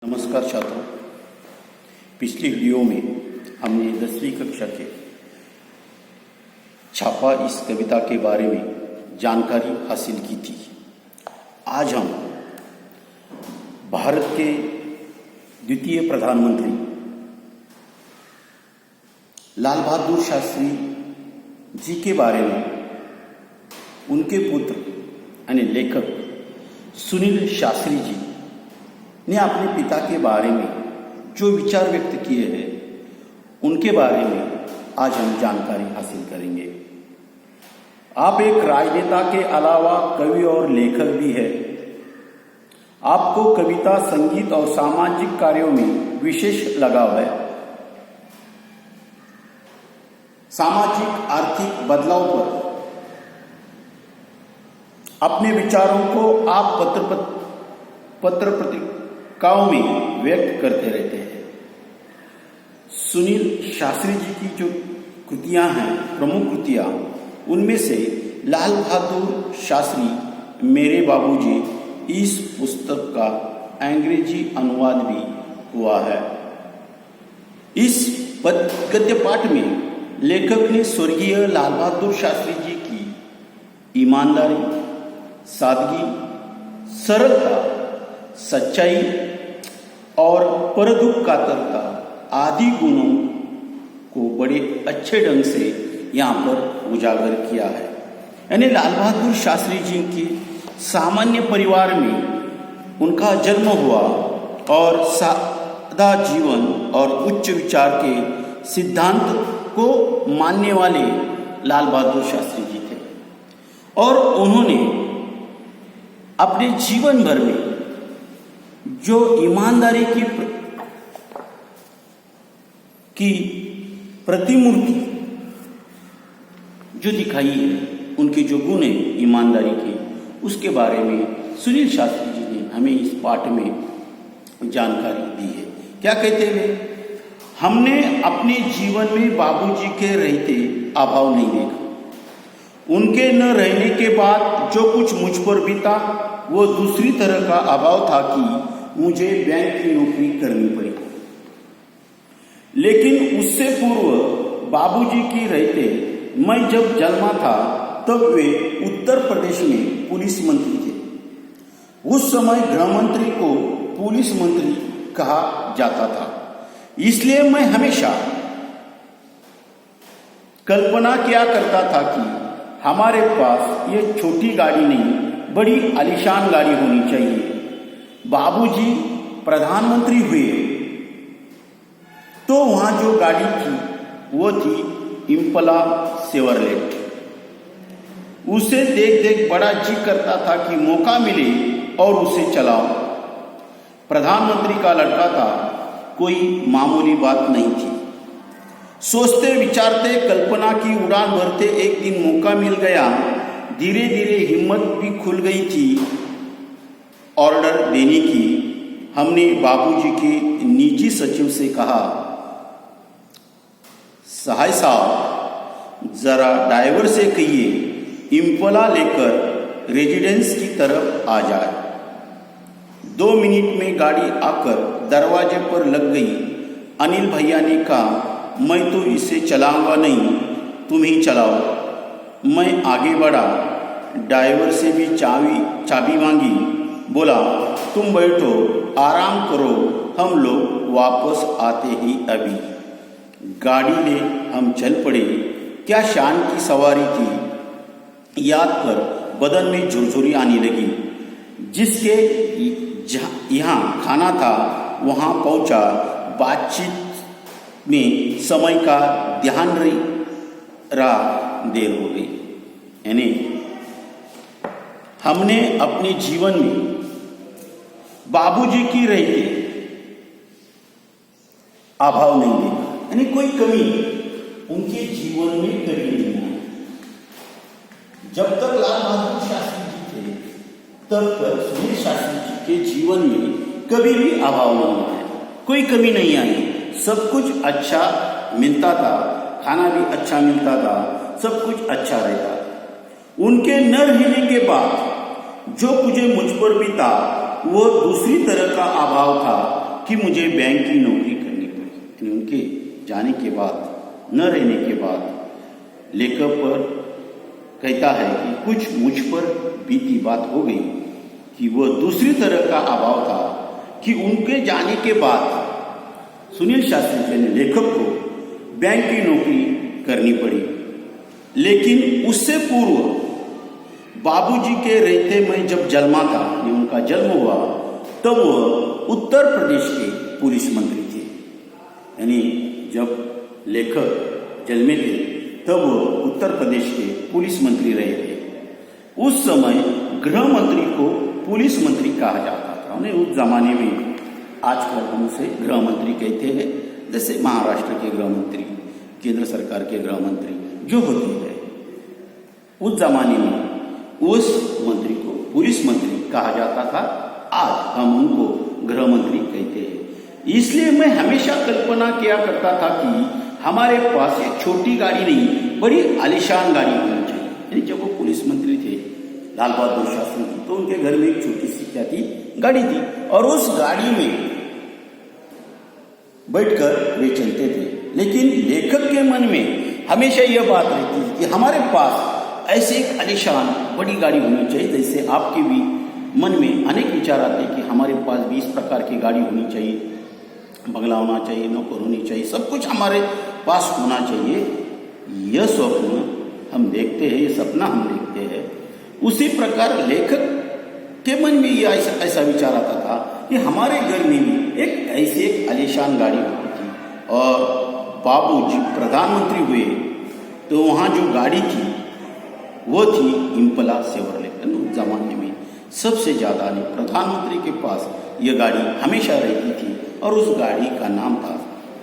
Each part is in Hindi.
नमस्कार छात्रों। पिछली वीडियो में हमने 10वीं कक्षा के छापा इस कविता के बारे में जानकारी हासिल की थी। आज हम भारत के द्वितीय प्रधानमंत्री लाल बहादुर शास्त्री जी के बारे में उनके पुत्र यानी लेखक सुनील शास्त्री जी ने अपने पिता के बारे में जो विचार व्यक्त किए हैं उनके बारे में आज हम जानकारी हासिल करेंगे। आप एक राजनेता के अलावा कवि और लेखक भी हैं। आपको कविता, संगीत और सामाजिक कार्यों में विशेष लगाव है। सामाजिक आर्थिक बदलाव पर अपने विचारों को आप पत्र पत्रिकाओं में व्यक्त करते रहते हैं। सुनील शास्त्री जी की जो कृतियां हैं, प्रमुख कृतियां, उनमें से लाल बहादुर शास्त्री मेरे बाबूजी इस पुस्तक का अंग्रेजी अनुवाद भी हुआ है। इस गद्य पाठ में लेखक ने स्वर्गीय लाल बहादुर शास्त्री जी की ईमानदारी, सादगी, सरलता, सच्चाई और परदुख कातरता आदि गुणों को बड़े अच्छे ढंग से यहाँ पर उजागर किया है। यानी लाल बहादुर शास्त्री जी के सामान्य परिवार में उनका जन्म हुआ और सादा जीवन और उच्च विचार के सिद्धांत को मानने वाले लाल बहादुर शास्त्री जी थे और उन्होंने अपने जीवन भर में जो ईमानदारी की प्रतिमूर्ति जो दिखाई है, उनके जो गुण है ईमानदारी के, उसके बारे में सुनील शास्त्री जी ने हमें इस पाठ में जानकारी दी है। क्या कहते हैं? हमने अपने जीवन में बाबूजी के रहते अभाव नहीं देखा। उनके न रहने के बाद जो कुछ मुझ पर बीता वो दूसरी तरह का अभाव था कि मुझे बैंक की नौकरी करनी पड़ी। लेकिन उससे पूर्व बाबूजी की रहते मैं जब जन्मा था तब वे उत्तर प्रदेश में पुलिस मंत्री थे। उस समय गृह मंत्री को पुलिस मंत्री कहा जाता था। इसलिए मैं हमेशा कल्पना किया करता था कि हमारे पास ये छोटी गाड़ी नहीं, बड़ी आलीशान गाड़ी होनी चाहिए। बाबूजी प्रधानमंत्री हुए तो वहां जो गाड़ी थी वो थी इम्पला शेवरलेट। उसे देख देख बड़ा जी करता था कि मौका मिले और उसे चलाओ। प्रधानमंत्री का लड़का था, कोई मामूली बात नहीं थी। सोचते विचारते कल्पना की उड़ान भरते एक दिन मौका मिल गया। धीरे धीरे हिम्मत भी खुल गई थी ऑर्डर देने की। हमने बाबूजी के निजी सचिव से कहा, सहाय साहब जरा ड्राइवर से कहिए इम्पला लेकर रेजिडेंस की तरफ आ जाए। 2 मिनट में गाड़ी आकर दरवाजे पर लग गई। अनिल भैया ने कहा, मैं तो इसे चलाऊंगा नहीं, तुम ही चलाओ। मैं आगे बढ़ा, ड्राइवर से भी चाबी मांगी। बोला, तुम बैठो, आराम करो, हम लोग वापस आते ही अभी। गाड़ी ले हम चल पड़े। क्या शान की सवारी थी, याद कर बदन में झुरझुरी आने लगी। जिसके यहाँ खाना था वहाँ पहुँचा। बातचीत में समय का ध्यान रहा, देर हो गई। यानी हमने अपने जीवन में बाबूजी की रहते अभाव नहीं देखा, यानी कोई कमी उनके जीवन में कभी नहीं आई। जब तक लाल बहादुर शास्त्री जी थे तब तक सुनील शास्त्री जी के जीवन में कभी भी अभाव नहीं आया, कोई कमी नहीं आई। सब कुछ अच्छा मिलता था, खाना भी अच्छा मिलता था, सब कुछ अच्छा रहता। उनके न रहने के बाद जो मुझे मुझ पर बीता वो दूसरी तरह का अभाव था कि मुझे बैंक की नौकरी करनी पड़ी। यानी उनके जाने के बाद, न रहने के बाद लेखक पर कहता है कि कुछ मुझ पर बीती बात हो गई कि वह दूसरी तरह का अभाव था कि उनके जाने के बाद सुनील शास्त्री जी ने लेखक को बैंक की नौकरी करनी पड़ी। लेकिन उससे पूर्व बाबूजी के रहते में जब जन्मा था, उनका जन्म हुआ, तब वह उत्तर प्रदेश के पुलिस मंत्री थे। यानी जब लेखक जन्मे थे तब वह उत्तर प्रदेश के पुलिस मंत्री रहे थे। उस समय गृह मंत्री को पुलिस मंत्री कहा जाता था। उस जमाने में आजकल हम उसे गृह मंत्री कहते हैं, जैसे महाराष्ट्र के गृह मंत्री, केंद्र सरकार के गृह मंत्री जो होते हैं। उस जमाने में उस मंत्री को पुलिस मंत्री कहा जाता था। आज हम उनको गृह मंत्री कहते हैं। इसलिए मैं हमेशा कल्पना किया करता था कि हमारे पास एक छोटी गाड़ी नहीं, बड़ी आलीशान गाड़ी होनी चाहिए। जब वो पुलिस मंत्री थे लाल बहादुर शास्त्री जी, तो उनके घर में एक छोटी सी क्या थी, गाड़ी थी, और उस गाड़ी में बैठकर वे चलते थे। लेकिन लेखक के मन में हमेशा यह बात रहती थी कि हमारे पास ऐसे एक आलीशान बड़ी गाड़ी होनी चाहिए। जैसे आपके भी मन में अनेक विचार आते हैं कि हमारे पास भी इस प्रकार की गाड़ी होनी चाहिए, बंगला होना चाहिए, नौकर होनी चाहिए, सब कुछ हमारे पास होना चाहिए। यह स्वप्न हम देखते हैं, ये सपना हम देखते हैं। उसी प्रकार लेखक के मन में यह ऐसा विचार आता था कि हमारे घर में भी एक ऐसी एक आलीशान गाड़ी होती थी। और बाबूजी प्रधानमंत्री हुए तो वहाँ जो गाड़ी थी वो थी इम्पला सेवरलेट। उस जमाने में सबसे ज़्यादा प्रधानमंत्री के पास यह गाड़ी हमेशा रहती थी, और उस गाड़ी का नाम था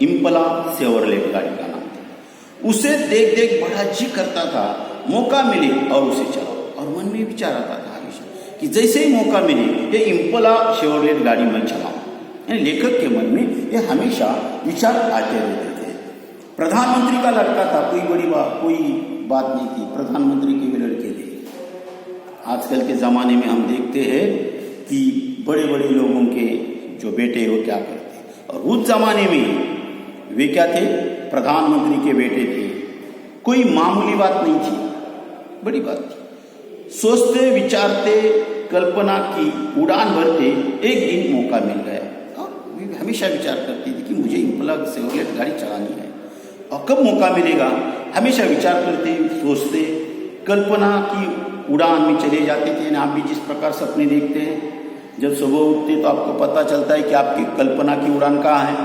इम्पला सेवरलेट। गाड़ी का नाम था। उसे देख देख बड़ा जी करता था मौका मिले और उसे चलाओ। और मन में विचार आता था हमेशा कि जैसे ही मौका मिले ये इम्पला सेवरलेट गाड़ी मैं चलाऊं। लेखक के मन में ये हमेशा विचार आते रहते थे। प्रधानमंत्री का लड़का था, कोई बड़ी बात नहीं थी, प्रधानमंत्री के भी लड़के थे। आजकल के ज़माने में हम देखते हैं कि बड़े बड़े लोगों के जो बेटे वो क्या करते हैं, और उस जमाने में वे क्या थे, प्रधानमंत्री के बेटे थे। कोई मामूली बात नहीं थी, बड़ी बात थी। सोचते विचारते कल्पना की उड़ान भरते एक दिन मौका मिल गया। और हमेशा विचार करती थी कि मुझे इम्पला सेवरलेट गाड़ी चलानी है, और कब मौका मिलेगा। हमेशा विचार करते, सोचते, कल्पना की उड़ान में चले जाते थे। आप भी जिस प्रकार सपने देखते हैं, जब सुबह उठते तो आपको पता चलता है कि आपकी कल्पना की उड़ान कहाँ है।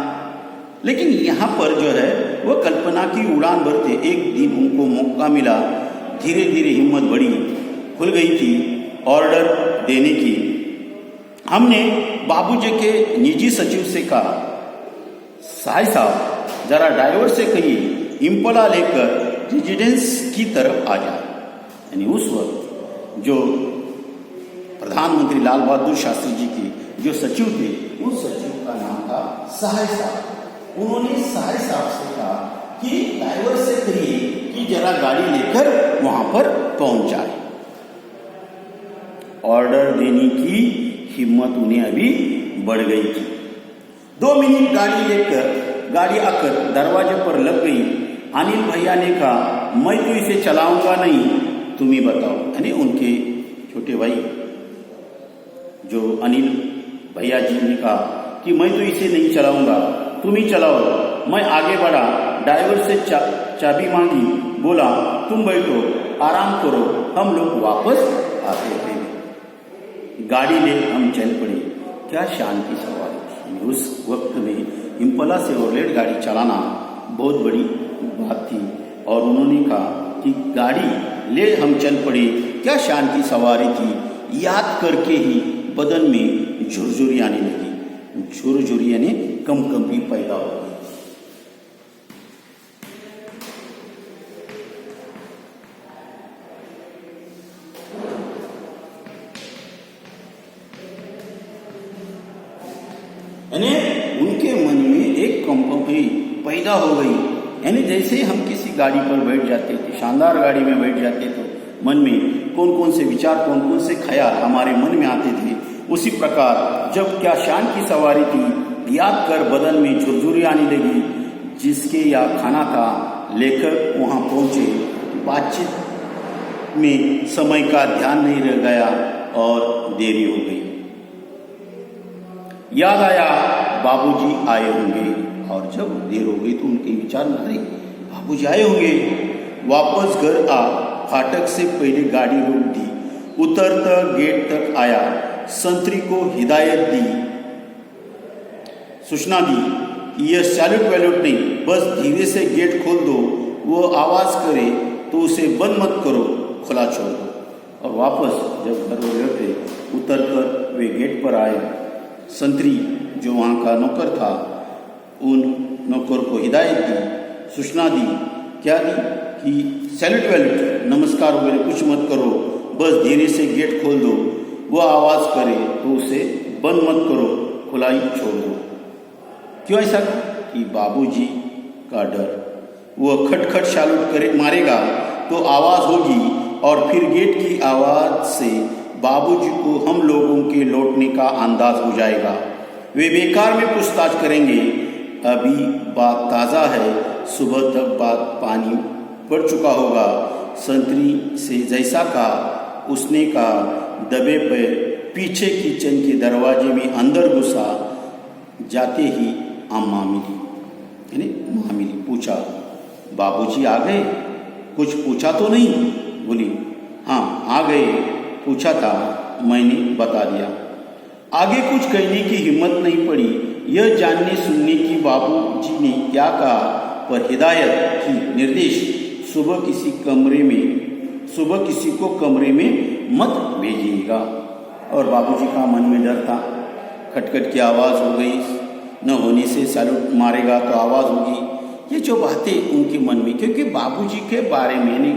लेकिन यहाँ पर जो है वो कल्पना की उड़ान भरते एक दिन उनको मौका मिला। धीरे धीरे हिम्मत बढ़ी, खुल गई थी ऑर्डर देने की। हमने बाबूजी के निजी सचिव से कहा, साई साहब जरा ड्राइवर से कहिए इम्पला लेकर रेजिडेंस की तरफ आ जाए। यानी उस वक्त जो प्रधानमंत्री लाल बहादुर शास्त्री जी के जो सचिव थे, उस सचिव का नाम था साई साहब। उन्होंने साई साहब से कहा कि ड्राइवर से कहिए कि जरा गाड़ी लेकर वहां पर पहुंच जाए। ऑर्डर देने की हिम्मत उन्हें अभी बढ़ गई थी। 2 मिनट गाड़ी आकर दरवाजे पर लग गई। अनिल भैया ने कहा, मैं तो इसे चलाऊंगा नहीं, तुम ही बताओ। यानी उनके छोटे भाई जो अनिल भैया जी ने कहा कि मैं तो इसे नहीं चलाऊंगा, तुम ही चलाओ। मैं आगे बढ़ा, ड्राइवर से चाबी मांगी, बोला तुम बैठो, आराम करो, हम लोग वापस आते थे। गाड़ी ले हम चल पड़े। क्या शान की सवारी थी। उस वक्त में इम्पला सेवरलेट गाड़ी चलाना बहुत बड़ी बात थी। और उन्होंने कहा कि गाड़ी ले हम चल पड़े, क्या शान की सवारी थी। याद करके ही बदन में झुरझुरी आने लगी। झुरझुरी यानी कंपी पैदा हो गई। यानी उनके मन में एक कंपनी पैदा हो गई। यानी जैसे ही हम किसी गाड़ी पर बैठ जाते थे, शानदार गाड़ी में बैठ जाते तो मन में कौन कौन से विचार, कौन कौन से ख्याल हमारे मन में आते थे। उसी प्रकार जब क्या शान की सवारी थी, याद कर बदन में झुरझुरी आने लगी। जिसके यहाँ खाना था, लेखक वहाँ पहुँचे। बातचीत में समय का ध्यान नहीं रह गया और देरी हो गई। याद आया बाबूजी आए होंगे, और जब देर हो गई तो उनके विचार में, अरे बाबूजी आए होंगे। वापस घर आ फाटक से पहले गाड़ी रोक दी, उतरकर गेट तक आया, संतरी को हिदायत दी, सूचना दी, यह सैल्यूट वैल्यूट नहीं, बस धीरे से गेट खोल दो, वो आवाज करे तो उसे बंद मत करो, खुला छोड़ दो। और वापस जब घर हो गए उतरकर वे गेट पर आए। संतरी जो वहाँ का नौकर था, उन नौकर को हिदायत दी, सूचना दी, क्या दी कि सैल्यूट वैल्यूट, नमस्कार वगैरह कुछ मत करो, बस धीरे से गेट खोल दो, वो आवाज़ करे तो उसे बंद मत करो, खुला ही छोड़ दो। क्यों ऐसा? कि बाबूजी का डर, वो खटखट सैल्यूट करे मारेगा तो आवाज़ होगी, और फिर गेट की आवाज़ से बाबूजी को हम लोगों के लौटने का अंदाज हो जाएगा। वे बेकार में पूछताछ करेंगे, अभी बात ताज़ा है, सुबह तक बात पानी पड़ चुका होगा। संतरी से जैसा कहा उसने कहा, दबे पे पीछे किचन के दरवाजे में अंदर घुसा। जाते ही अम्मा मिली, यानी माँ मिली। पूछा, बाबूजी आ गए? कुछ पूछा तो नहीं? बोली, हाँ आ गए, पूछा था, मैंने बता दिया। आगे कुछ कहने की हिम्मत नहीं पड़ी, यह जानने सुनने की बाबूजी ने क्या कहा, पर हिदायत की, निर्देश, सुबह किसी को कमरे में मत भेजिएगा। और बाबूजी का मन में डर था, खटखट की आवाज़ हो गई, न होने से सैल्यूट मारेगा तो आवाज़ होगी। ये जो बातें उनके मन में, क्योंकि बाबूजी के बारे में ने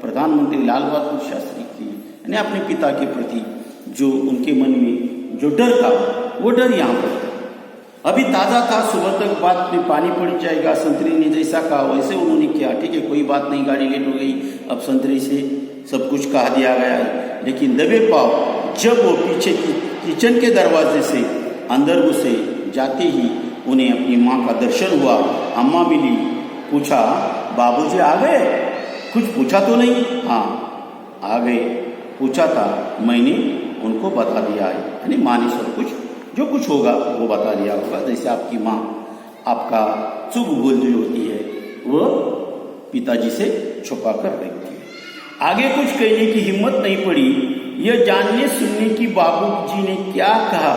प्रधानमंत्री लाल बहादुर शास्त्री की, यानी अपने पिता के प्रति जो उनके मन में जो डर था, वो डर यहाँ पर अभी ताज़ा था। सुबह तक बात में पानी पड़ जाएगा। संतरी ने जैसा कहा वैसे उन्होंने किया। ठीक है, कोई बात नहीं, गाड़ी लेट हो गई, अब संतरी से सब कुछ कहा दिया गया है। लेकिन दबे पाव जब वो पीछे की किचन के दरवाजे से अंदर घुसे, जाते ही उन्हें अपनी माँ का दर्शन हुआ। अम्मा मिली। पूछा, बाबूजी आ गए? कुछ पूछा तो नहीं? हाँ आ गए, पूछा था, मैंने उनको बता दिया है। यानी माँ ने सब कुछ, जो कुछ होगा वो बता दिया होगा। जैसे आपकी माँ आपका शुभ बोल जो होती है वो पिताजी से छुपा कर रखती है। आगे कुछ कहने की हिम्मत नहीं पड़ी, यह जानने सुनने की बाबूजी ने क्या कहा।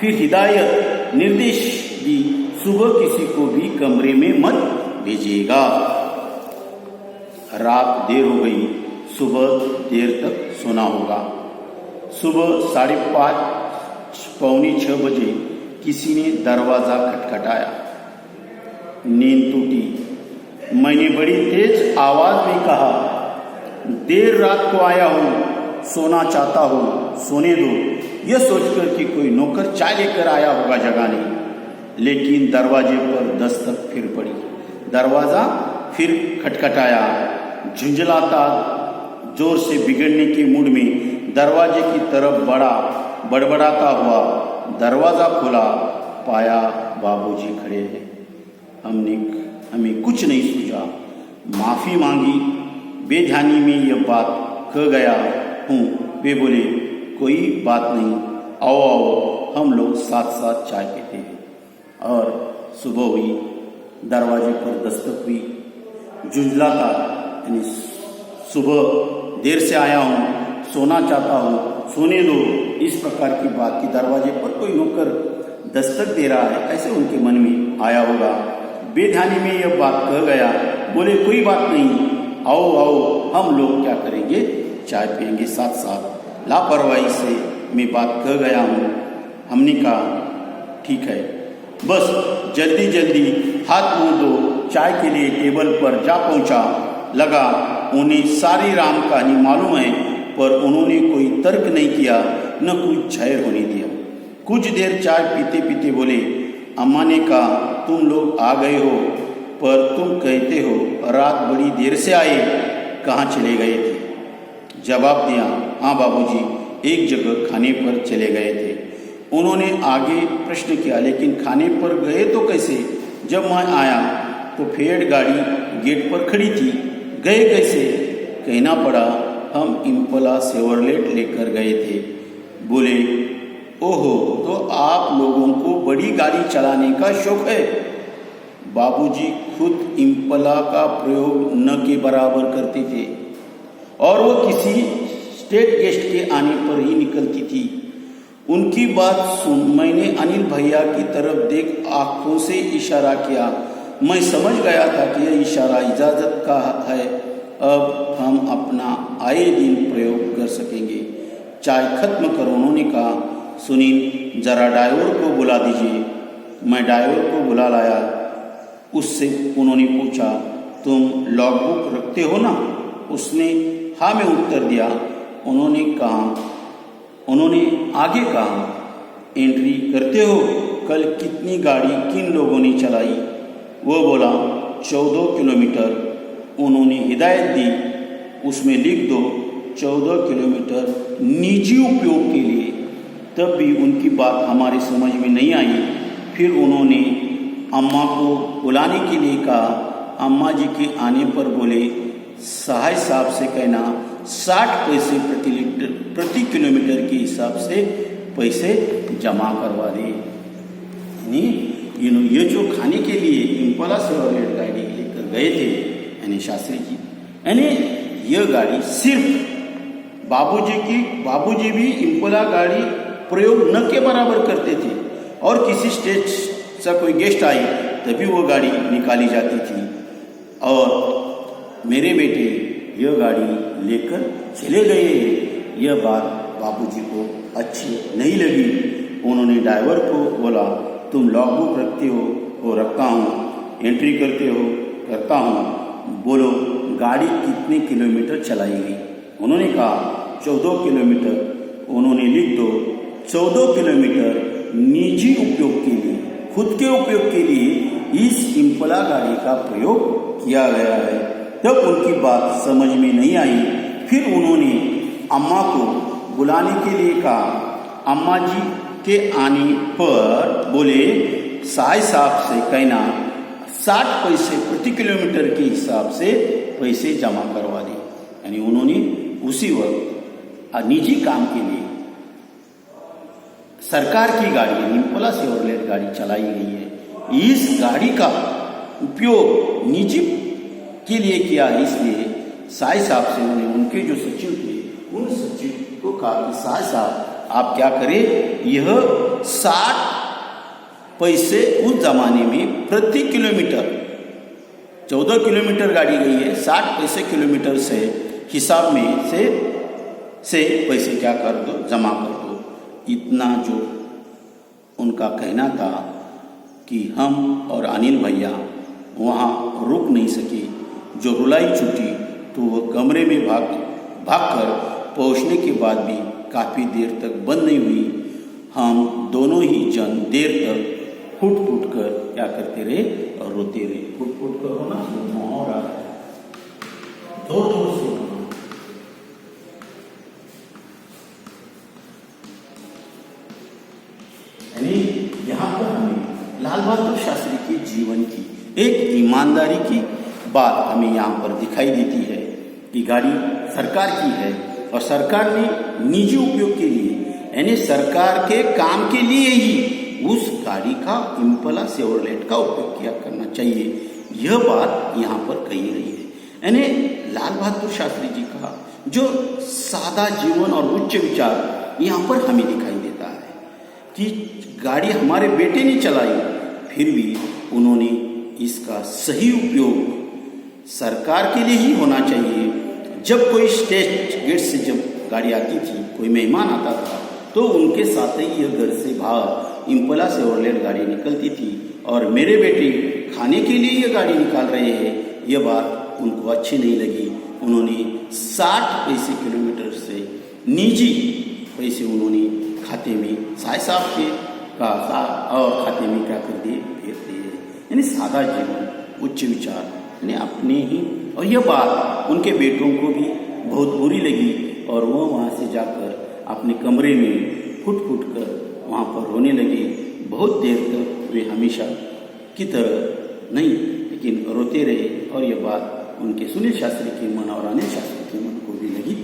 फिर हिदायत, निर्देश दी, सुबह किसी को भी कमरे में मत भेजिएगा। रात देर हो गई, सुबह देर तक सोना होगा। सुबह 5:30 पौने 6 बजे किसी ने दरवाज़ा खटखटाया। नींद टूटी। मैंने बड़ी तेज आवाज़ में कहा, देर रात को आया हूँ, सोना चाहता हूँ, सोने दो। यह सोचकर कि कोई नौकर चाय लेकर आया होगा जगाने, लेकिन दरवाजे पर दस्तक फिर पड़ी। दरवाज़ा फिर खटखटाया। झुंझलाता, जोर से बिगड़ने के मूड में दरवाजे की तरफ बड़बड़ाता हुआ दरवाज़ा खोला, पाया बाबूजी खड़े हैं। हमें कुछ नहीं सूझा, माफ़ी मांगी। बेध्यानी में यह बात कह गया हूँ। वे बोले, कोई बात नहीं, आओ आओ, हम लोग साथ साथ चाय पीते हैं। और सुबह हुई, दरवाजे पर दस्तक हुई। झुंझलाता, यानी सुबह देर से आया हूँ, सोना चाहता हूँ, सोने दो, इस प्रकार की बात की दरवाजे पर कोई नौकर दस्तक दे रहा है, ऐसे उनके मन में आया होगा। बेध्यानी में यह बात कह गया। बोले, कोई बात नहीं, आओ आओ, हम लोग क्या करेंगे, चाय पियेंगे साथ साथ। लापरवाही से मैं बात कह गया हूँ। हमने कहा, ठीक है, बस जल्दी जल्दी हाथ मुंह धो चाय के लिए टेबल पर जा पहुँचा। लगा उन्हें सारी राम कहानी मालूम है, पर उन्होंने कोई तर्क नहीं किया, न कुछ जाहिर होने दिया। कुछ देर चाय पीते पीते बोले, अम्मा ने कहा, तुम लोग आ गए हो, पर तुम कहते हो रात बड़ी देर से आए, कहाँ चले गए थे? जवाब दिया, हाँ बाबूजी, एक जगह खाने पर चले गए थे। उन्होंने आगे प्रश्न किया, लेकिन खाने पर गए तो कैसे? जब मैं आया तो फिएट गाड़ी गेट पर खड़ी थी। गए कैसे? कहना पड़ा, हम इम्पला शेवरलेट लेकर गए थे। बोले, ओहो, तो आप लोगों को बड़ी गाड़ी चलाने का शौक है। बाबूजी खुद इम्पला का प्रयोग न के बराबर करते थे और वो किसी स्टेट गेस्ट के आने पर ही निकलती थी। उनकी बात सुन मैंने अनिल भैया की तरफ देख आंखों से इशारा किया। मैं समझ गया था कि यह इशारा इजाज़त का है। अब हम अपना आए दिन प्रयोग कर सकेंगे। चाय खत्म कर उन्होंने कहा, सुनील जरा ड्राइवर को बुला दीजिए। मैं ड्राइवर को बुला लाया। उससे उन्होंने पूछा, तुम लॉगबुक रखते हो ना? उसने हाँ में उत्तर दिया। उन्होंने आगे कहा, एंट्री करते हो? कल कितनी गाड़ी किन लोगों ने चलाई? वो बोला, 14 किलोमीटर। उन्होंने हिदायत दी, उसमें लिख दो 14 किलोमीटर निजी उपयोग के लिए। तब भी उनकी बात हमारे समझ में नहीं आई। फिर उन्होंने अम्मा को बुलाने के लिए कहा। अम्मा जी के आने पर बोले, सहाय साहब से कहना 60 पैसे प्रति किलोमीटर के हिसाब से पैसे जमा करवा दे। यानी ये जो खाने के लिए इम्पला शेवरलेट गाड़ी लेकर गए थे यानी शास्त्री जी, यानी यह गाड़ी सिर्फ बाबूजी भी इम्पला गाड़ी प्रयोग न के बराबर करते थे और किसी स्टेट से कोई गेस्ट आई तभी वो गाड़ी निकाली जाती थी। और मेरे बेटे यह गाड़ी लेकर चले गए। यह बात बाबूजी को अच्छी नहीं लगी। उन्होंने ड्राइवर को बोला, तुम लॉगबुक रखते हो? वो रखता हूँ। एंट्री करते हो? करता हूँ। बोलो, गाड़ी कितने किलोमीटर चलाई गई? उन्होंने कहा 14 किलोमीटर। उन्होंने लिख दो 14 किलोमीटर निजी उपयोग के लिए, खुद के उपयोग के लिए इस इम्पला गाड़ी का प्रयोग किया गया है। तब उनकी बात समझ में नहीं आई। फिर उन्होंने अम्मा को बुलाने के लिए कहा। अम्मा जी के आने पर बोले, साई साहब से कहना 60 पैसे प्रति किलोमीटर के हिसाब से पैसे जमा करवा दे। यानी उन्होंने उसी वक्त निजी काम के लिए सरकार की गाड़ी इम्पला शेवरलेट गाड़ी चलाई गई है। इस गाड़ी का उपयोग निजी के लिए किया है। इसलिए साई साहब से उनके जो सचिव थे उन सचिव को कहा कि साई साहब आप क्या करें, यह 60 पैसे उस जमाने में प्रति किलोमीटर, 14 किलोमीटर गाड़ी गई है, 60 पैसे किलोमीटर से हिसाब में से पैसे क्या कर दो, जमा कर दो। इतना जो उनका कहना था कि हम और अनिल भैया वहाँ रुक नहीं सके। जो रुलाई छुट्टी तो वह कमरे में भागकर पहुँचने के बाद भी काफ़ी देर तक बंद नहीं हुई। हम दोनों ही जन देर तक फुट कर क्या करते रहे और रोते रहे। फुट कर होना हो रहा है, जोर से होना। यानी यहाँ पर हमें लाल बहादुर शास्त्री के जीवन की एक ईमानदारी की बात हमें यहाँ पर दिखाई देती है कि गाड़ी सरकार की है और सरकार ने निजी उपयोग के लिए यानी सरकार के काम के लिए ही उस गाड़ी का इम्पला शेवरलेट का उपयोग किया करना चाहिए। यह बात यहाँ पर कही गई है। यानी लाल बहादुर शास्त्री जी का जो सादा जीवन और उच्च विचार यहाँ पर हमें दिखाई देता है कि गाड़ी हमारे बेटे ने चलाई, फिर भी उन्होंने इसका सही उपयोग सरकार के लिए ही होना चाहिए। जब कोई स्टेट गेट से जब गाड़ी आती थी, कोई मेहमान आता था, तो उनके साथ ही यह घर से बाहर इम्पला शेवरलेट गाड़ी निकलती थी और मेरे बेटे खाने के लिए यह गाड़ी निकाल रहे हैं, यह बात उनको अच्छी नहीं लगी। उन्होंने 60 पैसे किलोमीटर से निजी पैसे उन्होंने खाते में साय साहब के का और खाते में क्या कर दिए, भेज दिए। यानी सादा जीवन, उच्च विचार, यानी अपने ही। और यह बात उनके बेटों को भी बहुत बुरी लगी और वो वहाँ से जाकर अपने कमरे में फुट कर वहाँ पर रोने लगे। बहुत देर तक वे हमेशा की तरह नहीं, लेकिन रोते रहे और यह बात उनके सुनील शास्त्री के मन और अनिल शास्त्री के मन को भी लगी।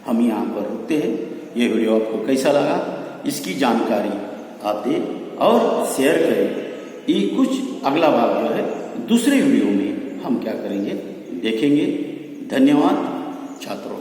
हम यहाँ पर रुकते हैं। यह वीडियो आपको कैसा लगा, इसकी जानकारी आप दें और शेयर करें। ये कुछ अगला भाग जो है दूसरे वीडियो में हम क्या करेंगे देखेंगे। धन्यवाद छात्रों।